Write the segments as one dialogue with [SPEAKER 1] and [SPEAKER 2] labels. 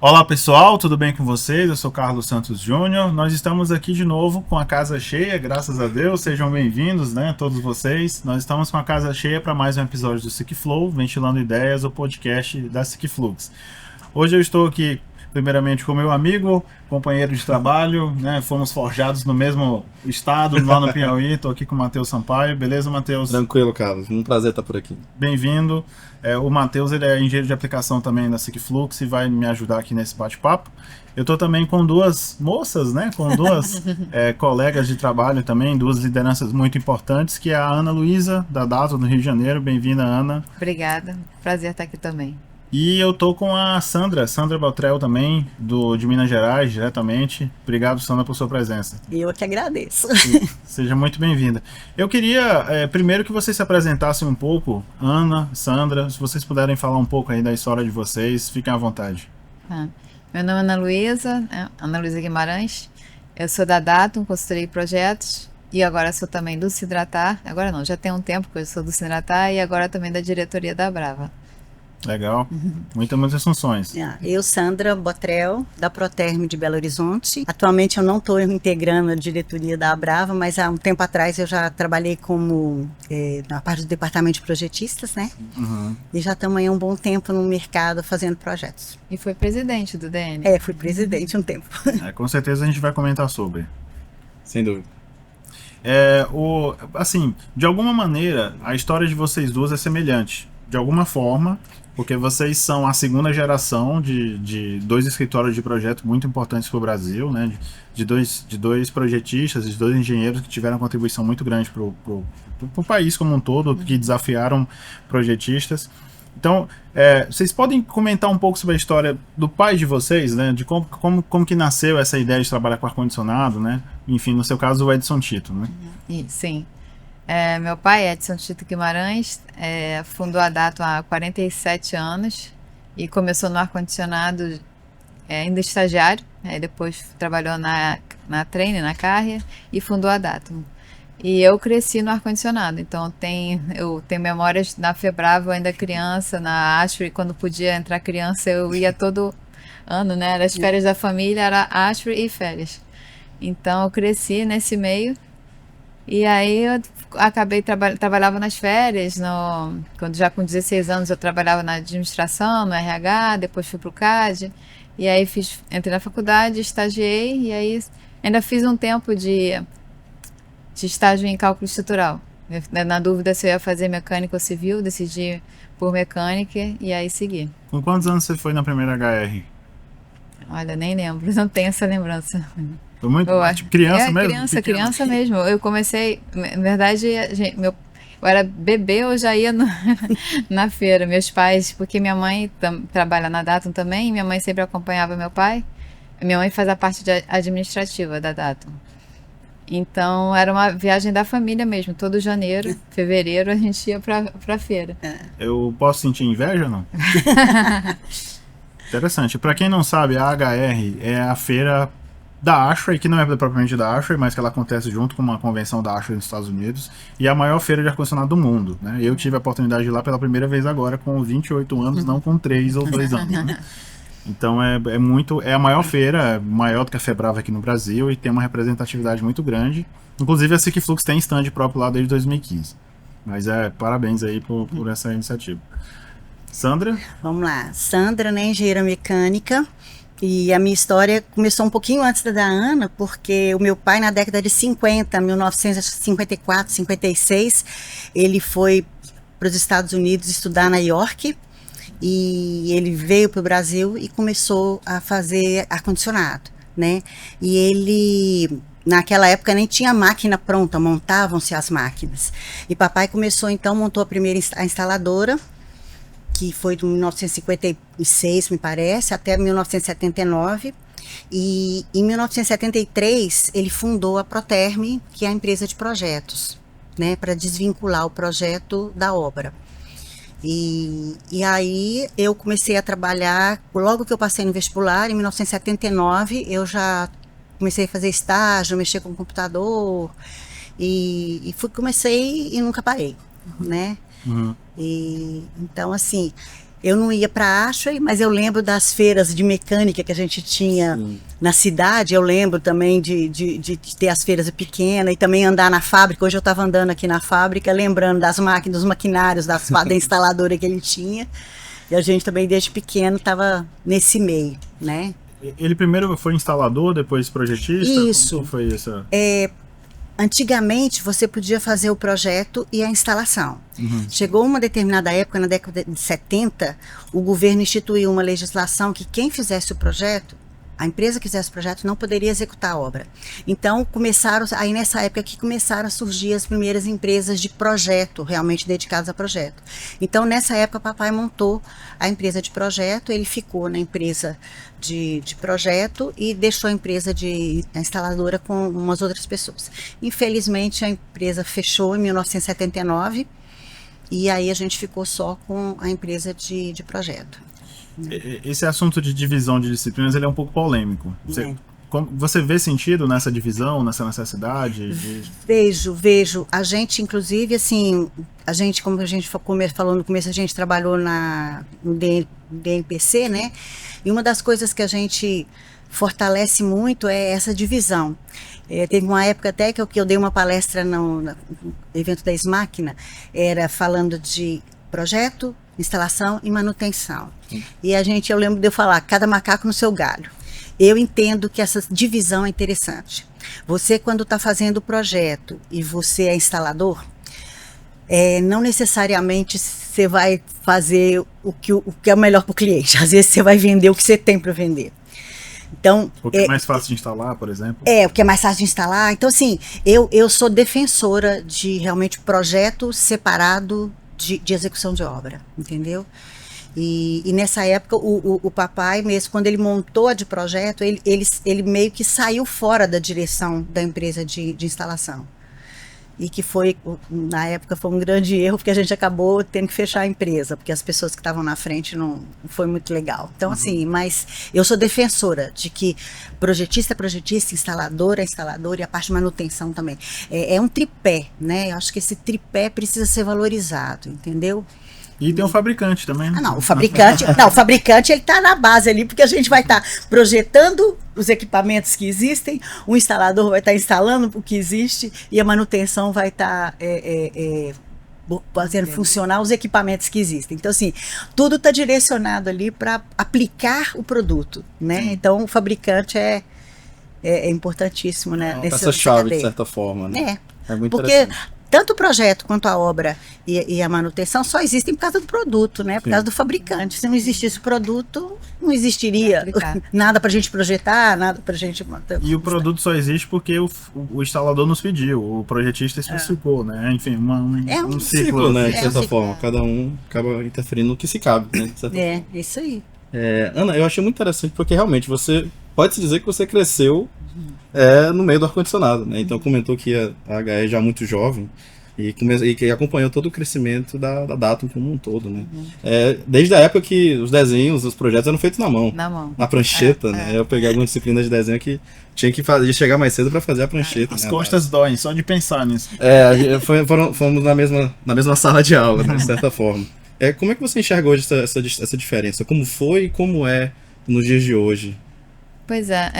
[SPEAKER 1] Olá pessoal, tudo bem com vocês? Eu sou Carlos Santos Júnior. Nós estamos aqui de novo com a casa cheia, graças a Deus. Sejam bem-vindos, né, todos vocês. Nós estamos com a casa cheia para mais um episódio do Sick Flow, Ventilando Ideias, o podcast da Sick Flux. Hoje eu estou aqui, primeiramente, com meu amigo, companheiro de trabalho, né? Fomos forjados no mesmo estado, lá no Piauí. Estou aqui com o Matheus Sampaio. Beleza, Matheus?
[SPEAKER 2] Tranquilo, Carlos. Um prazer estar por aqui.
[SPEAKER 1] Bem-vindo. O Matheus, ele é engenheiro de aplicação também da SickFlux e vai me ajudar aqui nesse bate-papo. Eu estou também com duas moças, né? Com duas colegas de trabalho também, duas lideranças muito importantes, que é a Ana Luísa, da Dato, do Rio de Janeiro. Bem-vinda, Ana.
[SPEAKER 3] Obrigada. Prazer estar aqui também.
[SPEAKER 1] E eu tô com a Sandra Beltrel também, de Minas Gerais, diretamente. Obrigado, Sandra, por sua presença.
[SPEAKER 4] Eu que agradeço.
[SPEAKER 1] Seja muito bem-vinda. Eu queria, primeiro, que vocês se apresentassem um pouco, Ana, Sandra, se vocês puderem falar um pouco aí da história de vocês, fiquem à vontade.
[SPEAKER 3] Meu nome é Ana Luísa, Ana Luísa Guimarães. Eu sou da Datum, consultoria de projetos, e agora sou também do Sidratar. Agora não, já tem um tempo que eu sou do Sidratar e agora também da diretoria da Brava.
[SPEAKER 1] Legal. Muitas funções.
[SPEAKER 4] Eu, Sandra Botrel, da Proterme de Belo Horizonte. Atualmente eu não estou integrando a diretoria da Abrava, mas há um tempo atrás eu já trabalhei como na parte do departamento de projetistas, né?
[SPEAKER 1] Uhum.
[SPEAKER 4] E já estamos aí um bom tempo no mercado fazendo projetos.
[SPEAKER 3] E foi presidente do DN.
[SPEAKER 4] Fui presidente um tempo.
[SPEAKER 1] Com certeza a gente vai comentar sobre.
[SPEAKER 2] Sem dúvida.
[SPEAKER 1] Assim, de alguma maneira, a história de vocês duas é semelhante. De alguma forma, porque vocês são a segunda geração de dois escritórios de projeto muito importantes para o Brasil, né? De dois projetistas, de dois engenheiros que tiveram uma contribuição muito grande para o país como um todo, que desafiaram projetistas. Então, vocês podem comentar um pouco sobre a história do pai de vocês, né? De como que nasceu essa ideia de trabalhar com ar-condicionado, né? Enfim, no seu caso, o Edson Tito, né?
[SPEAKER 3] Sim. Meu pai, Edson Tito Guimarães, fundou a Datum há 47 anos e começou no ar-condicionado ainda estagiário, depois trabalhou na Trane, na Carrier, e fundou a Datum. E eu cresci no ar-condicionado, então eu tenho memórias da Febrava, ainda criança, na Ashford, quando podia entrar criança, eu ia todo ano, né? Era as férias da família, era Ashford e férias. Então eu cresci nesse meio. E aí eu acabei trabalhava nas férias, quando já com 16 anos eu trabalhava na administração, no RH, depois fui pro CAD, e aí entrei na faculdade, estagiei, e aí ainda fiz um tempo de estágio em cálculo estrutural. Na dúvida se eu ia fazer mecânica ou civil, decidi por mecânica e aí segui.
[SPEAKER 1] Com quantos anos você foi na primeira HR?
[SPEAKER 3] Olha, nem lembro, não tenho essa lembrança.
[SPEAKER 1] Foi muito tipo, criança mesmo?
[SPEAKER 3] Criança mesmo. Eu comecei, na verdade, eu era bebê, eu já ia na feira. Meus pais, porque minha mãe trabalha na Datum também, minha mãe sempre acompanhava meu pai. Minha mãe faz a parte administrativa da Datum. Então, era uma viagem da família mesmo. Todo janeiro, fevereiro, a gente ia pra feira.
[SPEAKER 1] Eu posso sentir inveja ou não? Interessante. Para quem não sabe, a HR é a feira da ASHRAE, que não é propriamente da ASHRAE, mas que ela acontece junto com uma convenção da ASHRAE nos Estados Unidos, e é a maior feira de ar-condicionado do mundo, né? Eu tive a oportunidade de ir lá pela primeira vez agora, com 28 anos, não com 3 ou 2 anos, né? Então é a maior feira, maior do que a Febrava aqui no Brasil, e tem uma representatividade muito grande. Inclusive a SickFlux tem stand próprio lá desde 2015. Mas parabéns aí por essa iniciativa. Sandra?
[SPEAKER 4] Vamos lá. Sandra, né, engenheira mecânica. E a minha história começou um pouquinho antes da Ana, porque o meu pai, na década de 50, 1954, 56, ele foi para os Estados Unidos estudar na York, e ele veio para o Brasil e começou a fazer ar-condicionado, né? E ele, naquela época, nem tinha máquina pronta, montavam-se as máquinas. E papai começou, então, montou a primeira instaladora, que foi de 1956, me parece, até 1979. E em 1973, ele fundou a Proterme, que é a empresa de projetos, né, para desvincular o projeto da obra. E aí eu comecei a trabalhar, logo que eu passei no vestibular, em 1979, eu já comecei a fazer estágio, mexer com o computador, comecei e nunca parei, né?
[SPEAKER 1] Uhum.
[SPEAKER 4] E, então, assim, Eu não ia para Ashley, mas eu lembro das feiras de mecânica que a gente tinha na cidade. Eu lembro também de ter as feiras pequenas e também andar na fábrica. Hoje eu estava andando aqui na fábrica, lembrando das máquinas, dos maquinários, da instaladora que ele tinha. E a gente também, desde pequeno, estava nesse meio, né?
[SPEAKER 1] Ele primeiro foi instalador, depois projetista?
[SPEAKER 4] Isso.
[SPEAKER 1] Como foi isso?
[SPEAKER 4] Antigamente, você podia fazer o projeto e a instalação. Chegou uma determinada época, na década de 70, o governo instituiu uma legislação que quem fizesse o projeto, a empresa que fizesse o projeto, não poderia executar a obra. Então, aí nessa época que começaram a surgir as primeiras empresas de projeto, realmente dedicadas a projeto. Então, nessa época, papai montou a empresa de projeto, ele ficou na empresa de projeto e deixou a empresa a instaladora com umas outras pessoas. Infelizmente, a empresa fechou em 1979 e aí a gente ficou só com a empresa de projeto.
[SPEAKER 1] Esse assunto de divisão de disciplinas, ele é um pouco polêmico. Você vê sentido nessa divisão, nessa necessidade?
[SPEAKER 4] Vejo. A gente, inclusive, assim, como a gente falou no começo, a gente trabalhou no DNPC, né? E uma das coisas que a gente fortalece muito é essa divisão. Teve uma época até que eu dei uma palestra no evento da Esmáquina, era falando de projeto, instalação e manutenção. E eu lembro de eu falar, cada macaco no seu galho. Eu entendo que essa divisão é interessante. Você, quando está fazendo o projeto e você é instalador, não necessariamente você vai fazer o que é o melhor para o cliente. Às vezes você vai vender o que você tem para vender. Então,
[SPEAKER 1] o que é mais fácil de instalar, por exemplo?
[SPEAKER 4] O que é mais fácil de instalar. Então, assim, eu sou defensora de realmente projeto separado de execução de obra, entendeu? E nessa época, o papai mesmo, quando ele montou a de projeto, ele meio que saiu fora da direção da empresa de instalação. E que na época, foi um grande erro, porque a gente acabou tendo que fechar a empresa, porque as pessoas que estavam na frente não foi muito legal. Então, assim, mas eu sou defensora de que projetista é projetista, instalador é instalador e a parte de manutenção também. É um tripé, né? Eu acho que esse tripé precisa ser valorizado, entendeu?
[SPEAKER 1] E tem o fabricante também, né?
[SPEAKER 4] O fabricante ele está na base ali, porque a gente vai estar projetando os equipamentos que existem, o instalador vai estar instalando o que existe e a manutenção vai estar fazendo funcionar os equipamentos que existem. Então, assim, tudo está direcionado ali para aplicar o produto, né? Então, o fabricante é importantíssimo, né?
[SPEAKER 2] Essa chave, de certa forma, né? É muito interessante.
[SPEAKER 4] Tanto o projeto quanto a obra e a manutenção só existem por causa do produto, né? Por causa do fabricante. Se não existisse o produto, não existiria nada para a gente projetar, nada para a gente manter.
[SPEAKER 1] E o produto só existe porque o instalador nos pediu, o projetista especificou, né? Enfim, um ciclo,
[SPEAKER 2] né? De certa forma, cada um acaba interferindo no que se cabe, né?
[SPEAKER 4] Isso aí.
[SPEAKER 2] Ana, eu achei muito interessante porque realmente pode-se dizer que você cresceu no meio do ar-condicionado, né? Então comentou que a HE já muito jovem e que acompanhou todo o crescimento da Datum como um todo, né? Desde a época que os desenhos, os projetos eram feitos na mão. Na prancheta, né? Eu peguei algumas disciplinas de desenho que tinha que chegar mais cedo para fazer a prancheta.
[SPEAKER 1] As costas doem, só de pensar nisso.
[SPEAKER 2] Fomos na mesma sala de aula, né, de certa forma. Como é que você enxerga hoje essa diferença? Como foi e como é nos dias de hoje?
[SPEAKER 3] Pois é,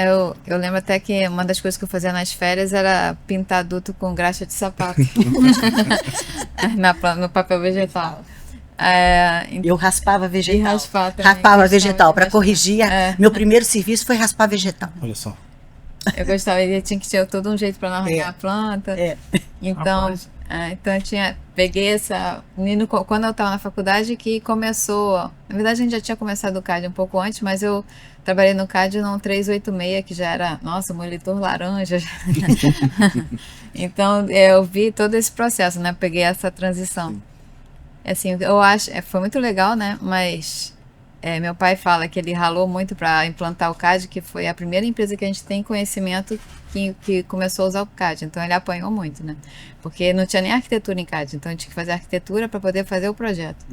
[SPEAKER 3] eu lembro até que uma das coisas que eu fazia nas férias era pintar duto com graxa de sapato no papel vegetal.
[SPEAKER 4] Eu raspava vegetal.
[SPEAKER 3] Raspava
[SPEAKER 4] vegetal para corrigir. Meu primeiro serviço foi raspar vegetal.
[SPEAKER 2] Olha só.
[SPEAKER 3] Eu gostava, ele tinha que ter todo um jeito para não arranhar a planta. Então, peguei essa. Quando eu estava na faculdade, que começou. Na verdade, a gente já tinha começado o CAD um pouco antes, mas eu trabalhei no CAD no 386, que já era, nossa, monitor laranja. Então, eu vi todo esse processo, né? Peguei essa transição. Assim, eu acho. Foi muito legal, né? Mas. Meu pai fala que ele ralou muito para implantar o CAD, que foi a primeira empresa que a gente tem conhecimento que começou a usar o CAD. Então ele apanhou muito, né? Porque não tinha nem arquitetura em CAD, então a gente tinha que fazer arquitetura para poder fazer o projeto.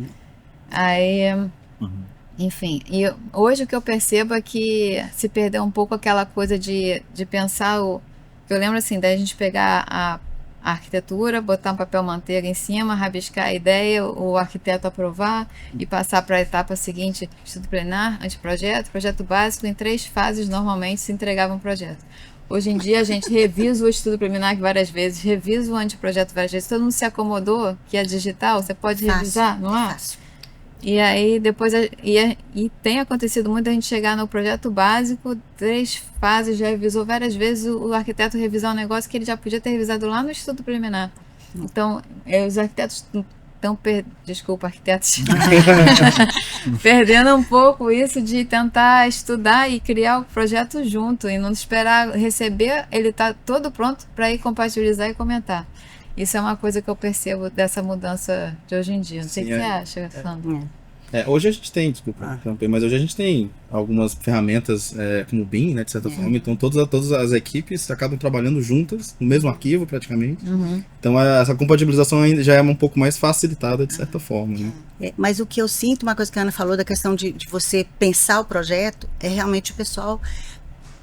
[SPEAKER 3] Aí, enfim, e hoje o que eu percebo é que se perdeu um pouco aquela coisa de pensar eu lembro assim, da gente pegar a arquitetura, botar um papel manteiga em cima, rabiscar a ideia, o arquiteto aprovar e passar para a etapa seguinte, estudo plenar, anteprojeto, projeto básico. Em 3 fases normalmente se entregava um projeto. Hoje em dia a gente revisa o estudo preliminar várias vezes, revisa o anteprojeto várias vezes. Todo mundo se acomodou que é digital, você pode revisar, não é?
[SPEAKER 4] Fácil.
[SPEAKER 3] E aí depois e tem acontecido muito a gente chegar no projeto básico, 3 fases, já revisou várias vezes, o arquiteto revisar um negócio que ele já podia ter revisado lá no estudo preliminar. Então, os arquitetos estão, desculpa, arquitetos, perdendo um pouco isso de tentar estudar e criar o projeto junto e não esperar receber, ele tá todo pronto para ir compatibilizar e comentar. Isso é uma coisa que eu percebo dessa mudança de hoje em dia. Não sei o que você acha, Sandra.
[SPEAKER 2] Hoje a gente tem, desculpa, mas hoje a gente tem algumas ferramentas como o BIM, né, de certa forma. Então todas as equipes acabam trabalhando juntas no mesmo arquivo praticamente. Então essa compatibilização ainda já é um pouco mais facilitada de certa forma, né?
[SPEAKER 4] Mas o que eu sinto, uma coisa que a Ana falou da questão de você pensar o projeto, é realmente o pessoal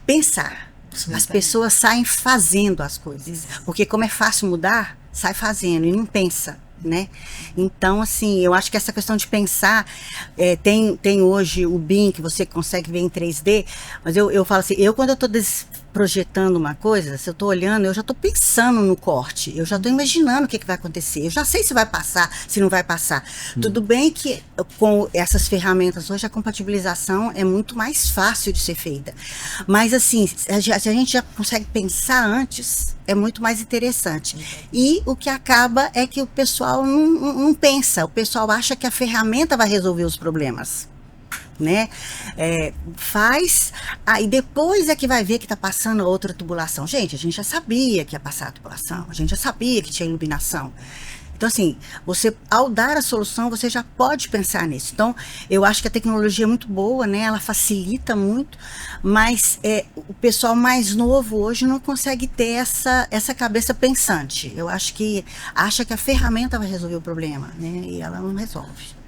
[SPEAKER 4] pensar. As pessoas saem fazendo as coisas. Porque como é fácil mudar, sai fazendo e não pensa, né? Então, assim, eu acho que essa questão de pensar, tem hoje o BIM, que você consegue ver em 3D, mas eu falo assim, quando eu estou projetando uma coisa, se eu estou olhando, eu já estou pensando no corte, eu já estou imaginando o que vai acontecer, eu já sei se vai passar, se não vai passar. Tudo bem que com essas ferramentas hoje a compatibilização é muito mais fácil de ser feita, mas assim, se a gente já consegue pensar antes, é muito mais interessante. E o que acaba é que o pessoal não pensa, o pessoal acha que a ferramenta vai resolver os problemas. Né? Faz, aí depois é que vai ver que está passando outra tubulação. Gente, a gente já sabia que ia passar a tubulação, a gente já sabia que tinha iluminação. Então, assim, você, ao dar a solução, você já pode pensar nisso. Então, eu acho que a tecnologia é muito boa, né? Ela facilita muito, mas o pessoal mais novo hoje não consegue ter essa cabeça pensante. Eu acho que acha que a ferramenta vai resolver o problema, né? E ela não resolve.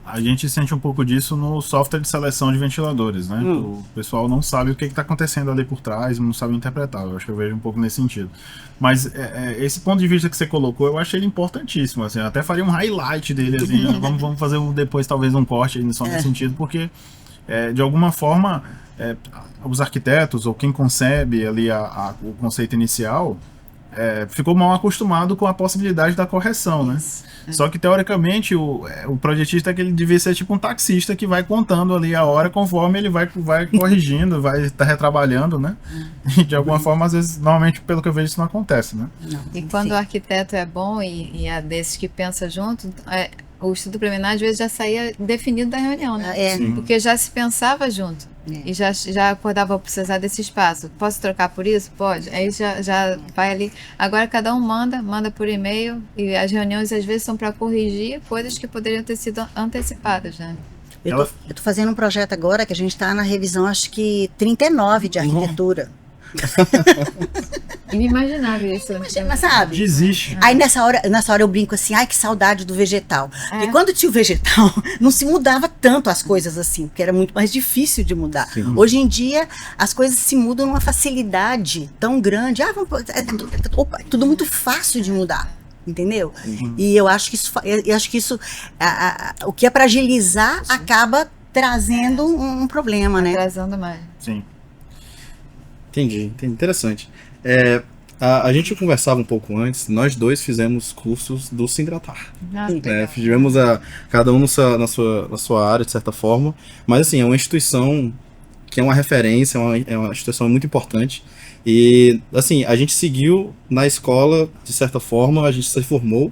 [SPEAKER 1] A gente sente um pouco disso no software de seleção de ventiladores, né? O pessoal não sabe o que está acontecendo ali por trás, não sabe interpretar. Eu acho que eu vejo um pouco nesse sentido. Mas esse ponto de vista que você colocou, eu achei ele importantíssimo. Assim, eu até faria um highlight dele, assim, vamos fazer depois talvez um corte só nesse sentido, porque de alguma forma os arquitetos ou quem concebe ali o conceito inicial ficou mal acostumado com a possibilidade da correção, né? Só que, teoricamente, o projetista ele devia ser tipo um taxista que vai contando ali a hora conforme ele vai corrigindo, vai estar retrabalhando, né? E, de alguma forma, às vezes, normalmente, pelo que eu vejo, isso não acontece, né?
[SPEAKER 3] E quando o arquiteto é bom e é desses que pensa junto, o estudo preliminar, às vezes, já saía definido da reunião, né? Porque já se pensava junto. E já acordava precisar desse espaço. Posso trocar por isso? Pode. Aí já vai ali. Agora cada um manda por e-mail. E as reuniões às vezes são para corrigir coisas que poderiam ter sido antecipadas, né?
[SPEAKER 4] Eu tô fazendo um projeto agora que a gente está na revisão, acho que 39 de arquitetura.
[SPEAKER 3] Inimaginável isso.
[SPEAKER 4] Imagina, sabe?
[SPEAKER 1] Desiste.
[SPEAKER 4] Aí nessa hora eu brinco assim, ai que saudade do vegetal. Porque quando tinha o vegetal, não se mudava tanto as coisas assim, porque era muito mais difícil de mudar.
[SPEAKER 2] Sim.
[SPEAKER 4] Hoje em dia, as coisas se mudam numa facilidade tão grande. É tudo muito fácil de mudar. Entendeu? E eu acho que isso, o que é para agilizar acaba trazendo um problema, né?
[SPEAKER 3] Trazendo mais.
[SPEAKER 1] Sim.
[SPEAKER 2] Entendi. Interessante. A gente conversava um pouco antes, nós dois fizemos cursos do Sindratar. Fizemos cada um na sua área, de certa forma, mas assim, é uma instituição que é uma referência, é uma instituição muito importante. E assim, a gente seguiu na escola, de certa forma, a gente se formou,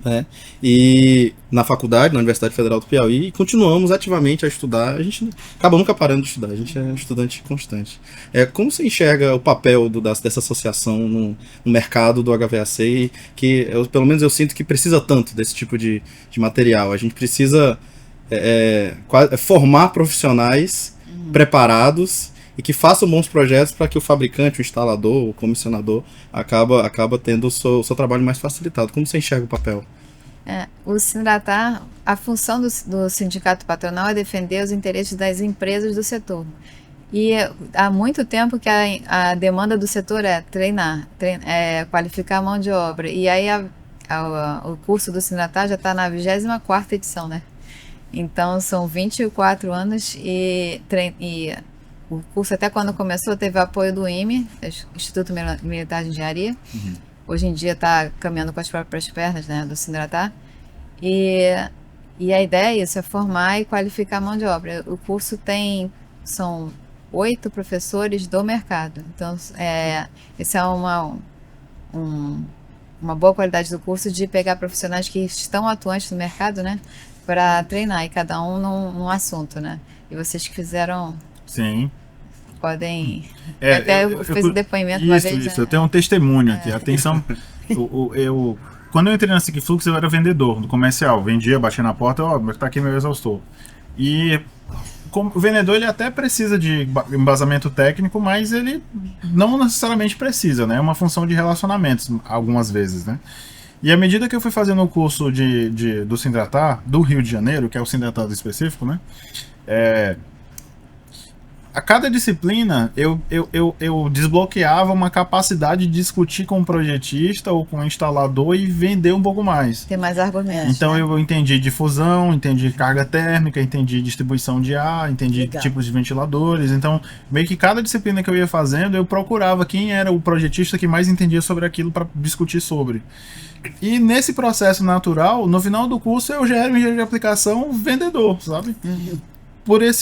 [SPEAKER 2] né? E na faculdade, na Universidade Federal do Piauí, e continuamos ativamente a estudar. A gente acaba nunca parando de estudar, a gente é um estudante constante. Como você enxerga o papel dessa associação no mercado do HVAC, que pelo menos eu sinto que precisa tanto desse tipo de material? A gente precisa formar profissionais preparados e que façam bons projetos para que o fabricante, o instalador, o comissionador acaba tendo o seu trabalho mais facilitado. Como você enxerga o papel?
[SPEAKER 3] O Sindratar, a função do sindicato patronal é defender os interesses das empresas do setor. E há muito tempo que a demanda do setor é qualificar a mão de obra. E aí o curso do Sinratá já está na 24ª edição, né? Então são 24 anos e o curso até quando começou teve apoio do IME, Instituto Militar de Engenharia. Hoje em dia está caminhando com as próprias pernas, né, do Sinratá. E a ideia é isso, é formar e qualificar a mão de obra. O curso são 8 professores do mercado. Então, essa é uma boa qualidade do curso, de pegar profissionais que estão atuantes no mercado, né, para treinar, e cada um num assunto, né. E vocês que fizeram...
[SPEAKER 1] Sim.
[SPEAKER 3] Podem... até eu fiz um depoimento uma vez.
[SPEAKER 1] Isso, eu tenho um testemunho aqui. Atenção, quando eu entrei na Sigflux, eu era vendedor do comercial. Vendia, batia na porta, tá aqui meu exaustor. E o vendedor, ele até precisa de embasamento técnico, mas ele não necessariamente precisa, né? É uma função de relacionamentos, algumas vezes, né? E à medida que eu fui fazendo o curso do Sinratá, do Rio de Janeiro, que é o Sinratá específico, né? A cada disciplina, eu desbloqueava uma capacidade de discutir com o projetista ou com o instalador e vender um pouco mais.
[SPEAKER 3] Ter mais argumentos.
[SPEAKER 1] Então, eu entendi difusão, entendi carga térmica, entendi distribuição de ar, entendi tipos de ventiladores. Então, meio que cada disciplina que eu ia fazendo, eu procurava quem era o projetista que mais entendia sobre aquilo para discutir sobre. E nesse processo natural, no final do curso, eu já era um engenheiro de aplicação vendedor, sabe?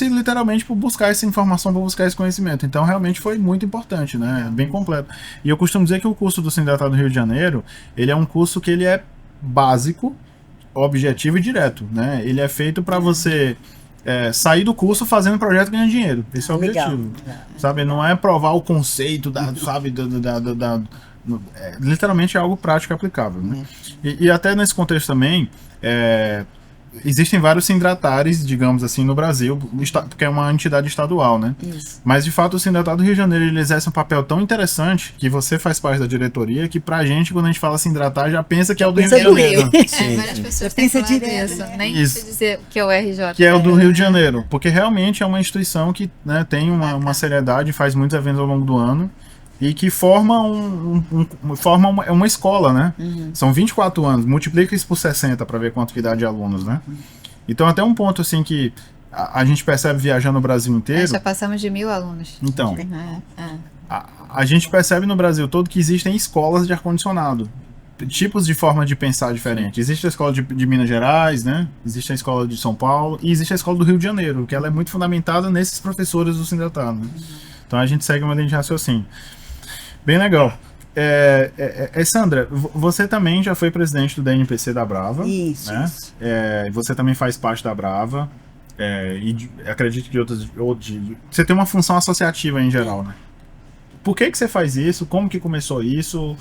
[SPEAKER 1] Literalmente, por buscar essa informação, por buscar esse conhecimento. Então, realmente foi muito importante, né? Bem completo. E eu costumo dizer que o curso do Sinratá do Rio de Janeiro, ele é um curso que ele é básico, objetivo e direto, né? Ele é feito para você sair do curso fazendo projeto e ganhando dinheiro. Esse é o objetivo. Sabe? Não é provar o conceito literalmente é algo prático e aplicável, né? E até nesse contexto também, existem vários Sindratares, digamos assim, no Brasil, porque é uma entidade estadual, né? Isso. Mas, de fato, o Sinratá do Rio de Janeiro, ele exerce um papel tão interessante que você faz parte da diretoria, que pra gente, quando a gente fala Sindratar, já pensa que é o do Rio de Janeiro.
[SPEAKER 3] Várias pessoas pensam direto. Nem dizer que é o RJ.
[SPEAKER 1] Que é o do Rio de Janeiro. Porque realmente é uma instituição que, né, tem uma seriedade, faz muitos eventos ao longo do ano. E que forma uma escola, né? São 24 anos, multiplica isso por 60 para ver quanto que dá de alunos, né? Então, até um ponto assim que a gente percebe viajando no Brasil inteiro.
[SPEAKER 3] Já passamos de 1.000 alunos.
[SPEAKER 1] Então, a gente percebe no Brasil todo que existem escolas de ar-condicionado, tipos de forma de pensar diferente. Existe a escola de Minas Gerais, né? Existe a escola de São Paulo e existe a escola do Rio de Janeiro, que ela é muito fundamentada nesses professores do Sinratá, né? Então, a gente segue uma linha de raciocínio. Bem legal. Sandra, você também já foi presidente do DNPC da Brava.
[SPEAKER 4] Isso.
[SPEAKER 1] Né? Você também faz parte da Brava. E acredito que você tem uma função associativa em geral, né? Por que você faz isso? Como que começou isso?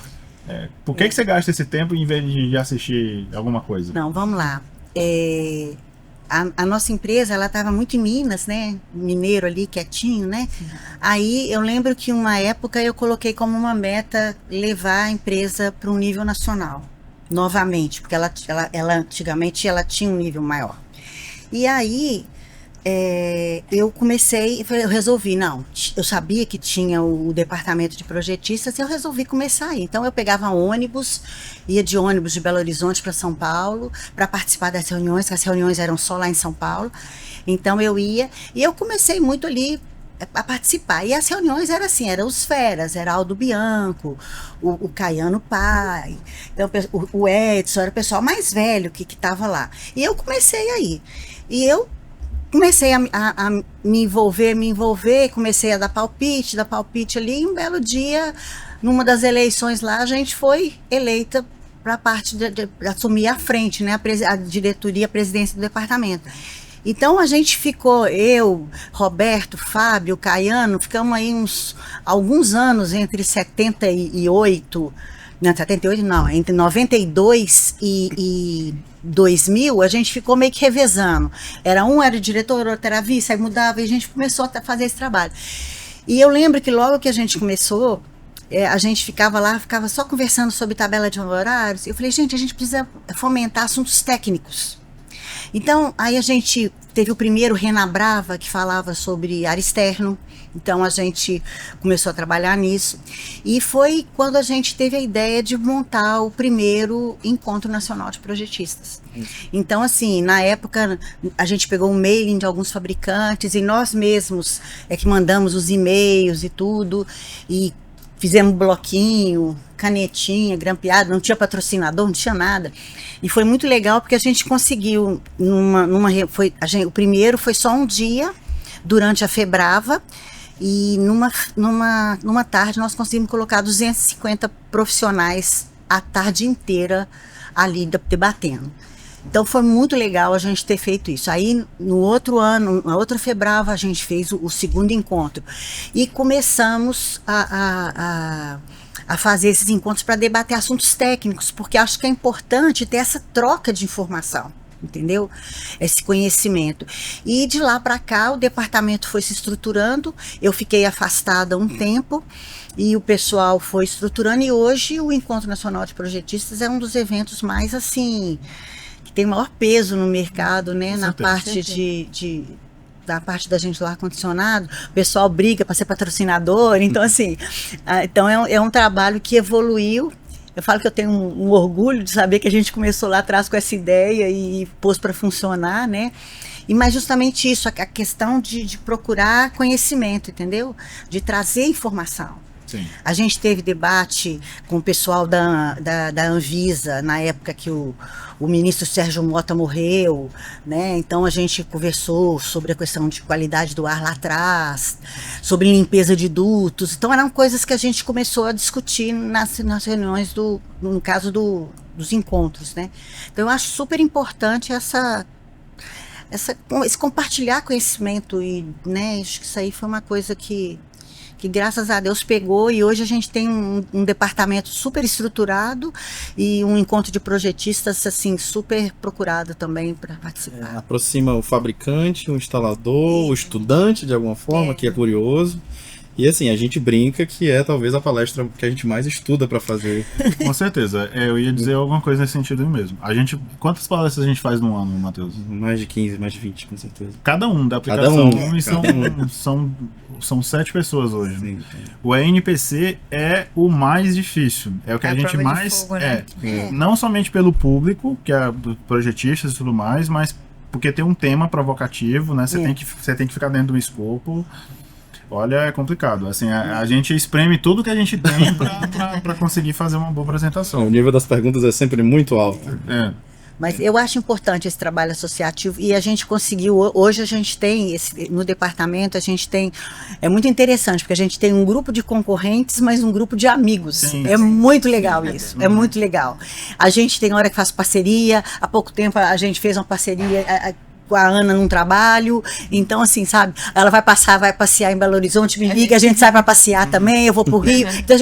[SPEAKER 1] Por que você gasta esse tempo em vez de assistir alguma coisa?
[SPEAKER 4] Não, vamos lá. A nossa empresa, ela estava muito em Minas, né? Mineiro ali, quietinho, né? Aí eu lembro que uma época eu coloquei como uma meta levar a empresa para um nível nacional, novamente, porque ela antigamente ela tinha um nível maior. E aí eu resolvi, não, eu sabia que tinha o departamento de projetistas e eu resolvi começar aí. Então eu pegava ônibus, ia de ônibus de Belo Horizonte para São Paulo para participar das reuniões, que as reuniões eram só lá em São Paulo. Então eu ia e eu comecei muito ali a participar. E as reuniões eram assim, eram os feras, era Aldo Bianco, o Caiano Pai, então, o Edson, era o pessoal mais velho que estava lá. E eu comecei aí. E eu comecei a me envolver, comecei a dar palpite ali, e um belo dia, numa das eleições lá, a gente foi eleita para a parte de assumir a frente, né, a diretoria, a presidência do departamento. Então a gente ficou, eu, Roberto, Fábio, Caiano, ficamos aí alguns anos entre 78, não, 78 não, entre 92 e 2000, a gente ficou meio que revezando. Era diretor, outro era vice, aí mudava e a gente começou a fazer esse trabalho. E eu lembro que logo que a gente começou, a gente ficava só conversando sobre tabela de horários. Eu falei, gente, a gente precisa fomentar assuntos técnicos. Então, aí a gente teve o primeiro Renabrava, que falava sobre ar externo. Então, a gente começou a trabalhar nisso. E foi quando a gente teve a ideia de montar o primeiro Encontro Nacional de Projetistas. Então, assim, na época, a gente pegou um mailing de alguns fabricantes e nós mesmos é que mandamos os e-mails e tudo. E fizemos bloquinho, canetinha, grampeado, não tinha patrocinador, não tinha nada. E foi muito legal porque a gente conseguiu, o primeiro foi só um dia, durante a Febrava, e numa tarde nós conseguimos colocar 250 profissionais a tarde inteira ali debatendo. Então foi muito legal a gente ter feito isso. Aí no outro ano, na outra Febrava, a gente fez o segundo encontro. E começamos a fazer esses encontros para debater assuntos técnicos, porque acho que é importante ter essa troca de informação, entendeu? Esse conhecimento. E de lá para cá o departamento foi se estruturando, eu fiquei afastada um tempo e o pessoal foi estruturando, e hoje o Encontro Nacional de Projetistas é um dos eventos mais assim, que tem maior peso no mercado, né? Na parte da parte da gente do ar-condicionado, o pessoal briga para ser patrocinador, então assim, então é um trabalho que evoluiu. Eu falo que eu tenho um orgulho de saber que a gente começou lá atrás com essa ideia e pôs para funcionar, né? Mas justamente isso, a questão de procurar conhecimento, entendeu? De trazer informação.
[SPEAKER 1] Sim.
[SPEAKER 4] A gente teve debate com o pessoal da Anvisa, na época que o ministro Sérgio Mota morreu, né? Então a gente conversou sobre a questão de qualidade do ar lá atrás, sobre limpeza de dutos. Então eram coisas que a gente começou a discutir nas reuniões, no caso dos encontros, né? Então eu acho super importante esse compartilhar conhecimento, e, né, acho que isso aí foi uma coisa que graças a Deus pegou, e hoje a gente tem um departamento super estruturado e um encontro de projetistas assim super procurado também para participar.
[SPEAKER 2] Aproxima o fabricante, o instalador, o estudante de alguma forma, que é curioso. E assim, a gente brinca que é talvez a palestra que a gente mais estuda para fazer.
[SPEAKER 1] Com certeza. Eu ia dizer alguma coisa nesse sentido mesmo. Quantas palestras a gente faz no ano, Matheus?
[SPEAKER 2] Mais de 15, mais de 20, com certeza.
[SPEAKER 1] Cada um da aplicação. E
[SPEAKER 2] Cada
[SPEAKER 1] são 7 pessoas hoje.
[SPEAKER 2] Sim.
[SPEAKER 1] O ENPC é o mais difícil. É o que a gente mais...
[SPEAKER 3] Fogo, né?
[SPEAKER 1] Não somente pelo público, que é projetistas e tudo mais, mas porque tem um tema provocativo, né? Você tem que ficar dentro do escopo. Olha, é complicado. Assim, a gente espreme tudo que a gente tem para conseguir fazer uma boa apresentação.
[SPEAKER 2] O nível das perguntas é sempre muito alto.
[SPEAKER 4] Mas eu acho importante esse trabalho associativo, e a gente conseguiu, hoje a gente tem, no departamento a gente tem, é muito interessante, porque a gente tem um grupo de concorrentes, mas um grupo de amigos.
[SPEAKER 1] Sim,
[SPEAKER 4] muito legal isso, é muito legal. A gente tem hora que faz parceria, há pouco tempo a gente fez uma parceria com a Ana num trabalho, então assim, sabe, ela vai passear em Belo Horizonte, me liga, a gente sai para passear também, eu vou pro Rio, então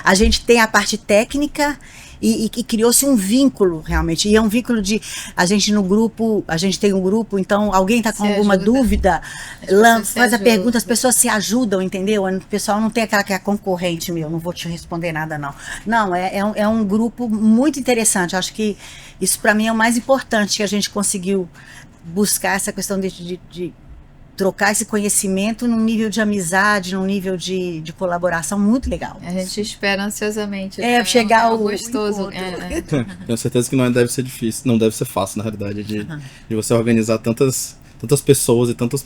[SPEAKER 4] a gente tem a parte técnica, e criou-se um vínculo realmente, e é um vínculo de, a gente tem um grupo, então alguém está com alguma dúvida, faz a pergunta, as pessoas se ajudam, entendeu? O pessoal não tem aquela que é concorrente meu, não vou te responder nada não, é um grupo muito interessante. Acho que isso para mim é o mais importante, que a gente conseguiu buscar essa questão de trocar esse conhecimento num nível de amizade, num nível de colaboração muito legal.
[SPEAKER 3] A gente espera ansiosamente.
[SPEAKER 4] Chegar o
[SPEAKER 3] gostoso.
[SPEAKER 2] Tenho certeza que não deve ser difícil, não deve ser fácil, na realidade, de você organizar tantas pessoas e tantos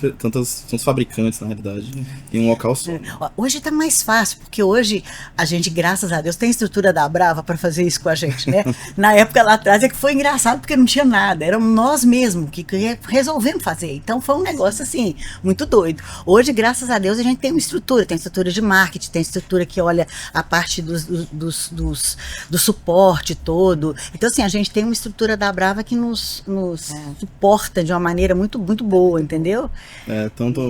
[SPEAKER 2] fabricantes, na realidade, em um local só.
[SPEAKER 4] Hoje está mais fácil, porque hoje a gente, graças a Deus, tem estrutura da Brava para fazer isso com a gente, né? Na época lá atrás é que foi engraçado, porque não tinha nada, éramos nós mesmos que resolvemos fazer. Então foi um negócio assim, muito doido. Hoje, graças a Deus, a gente tem uma estrutura, tem estrutura de marketing, tem estrutura que olha a parte do suporte todo. Então, assim, a gente tem uma estrutura da Brava que nos suporta de uma maneira muito, muito boa, entendeu?
[SPEAKER 2] Tanto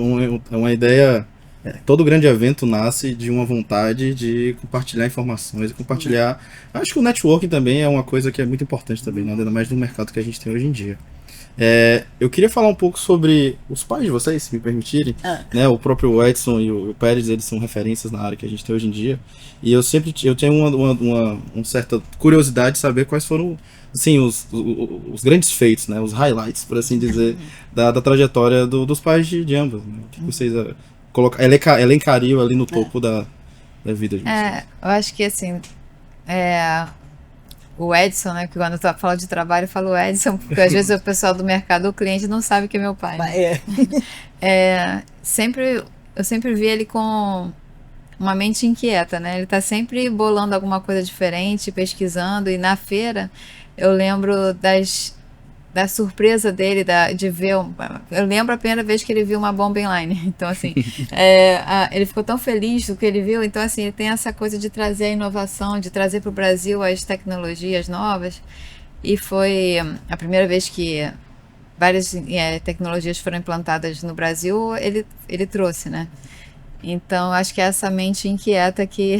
[SPEAKER 2] uma ideia. Todo grande evento nasce de uma vontade de compartilhar informações, compartilhar. Acho que o networking também é uma coisa que é muito importante também, ainda mais no mercado que a gente tem hoje em dia. Eu queria falar um pouco sobre os pais de vocês, se me permitirem. Né, o próprio Edson e o Pérez, eles são referências na área que a gente tem hoje em dia. E eu tenho uma certa curiosidade de saber quais foram, assim, os grandes feitos, né, os highlights, por assim dizer, da trajetória dos pais de ambos. Né? O que vocês elencariam ali no topo da vida de vocês?
[SPEAKER 3] Eu acho que assim, o Edson, né, que quando eu falo de trabalho eu falo Edson, porque às vezes o pessoal do mercado, o cliente não sabe que é meu pai. Né? Eu sempre vi ele com uma mente inquieta, né? Ele tá sempre bolando alguma coisa diferente, pesquisando, e na feira eu lembro da surpresa dele, de ver. Eu lembro a primeira vez que ele viu uma bomba inline. Então, assim, ele ficou tão feliz do que ele viu. Então, assim, ele tem essa coisa de trazer a inovação, de trazer para o Brasil as tecnologias novas. E foi a primeira vez que várias tecnologias foram implantadas no Brasil, ele trouxe, né? Então, acho que é essa mente inquieta que